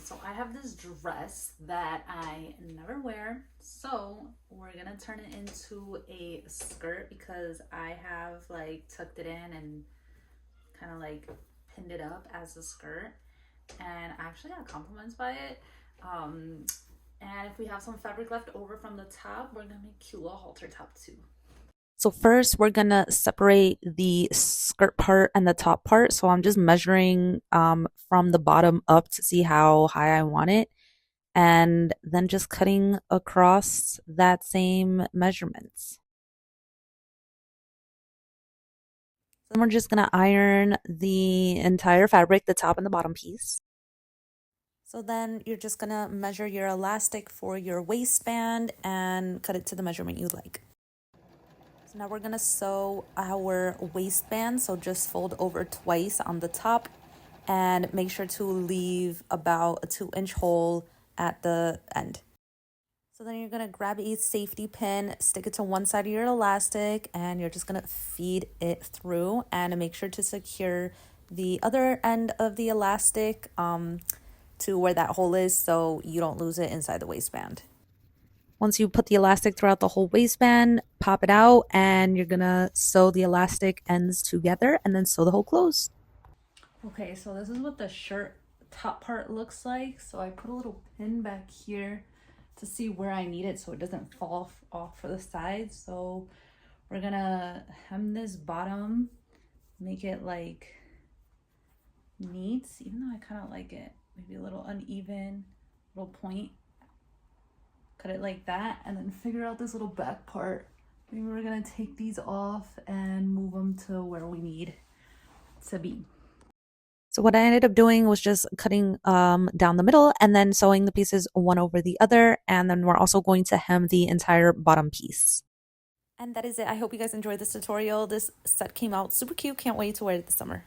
So I have this dress that I never wear. So we're gonna turn it into a skirt because I have like tucked it in and kind of like pinned it up as a skirt. And I actually got compliments by it. Um, and if we have some fabric left over from the top, we're gonna make cute little halter top too. So first we're gonna separate the skirt part and the top part. So I'm just measuring from the bottom up to see how high I want it, and then just cutting across that same measurements. Then we're just gonna iron the entire fabric, the top and the bottom piece. So then you're just gonna measure your elastic for your waistband and cut it to the measurement you like. So now we're gonna sew our waistband. So just fold over twice on the top and make sure to leave about a 2-inch hole at the end. So then you're gonna grab a safety pin, stick it to one side of your elastic, and you're just gonna feed it through and make sure to secure the other end of the elastic to where that hole is so you don't lose it inside the waistband. Once you put the elastic throughout the whole waistband, pop it out and you're gonna sew the elastic ends together and then sew the hole closed. Okay, so this is what the shirt top part looks like. So I put a little pin back here to see where I need it so it doesn't fall off for the sides. So we're gonna hem this bottom, make it like neat, even though I kind of like it maybe a little uneven, little point. Cut it like that and then figure out this little back part. Maybe we're gonna take these off and move them to where we need to be. So what I ended up doing was just cutting down the middle and then sewing the pieces one over the other. And then we're also going to hem the entire bottom piece. And that is it. I hope you guys enjoyed this tutorial. This set came out super cute. Can't wait to wear it this summer.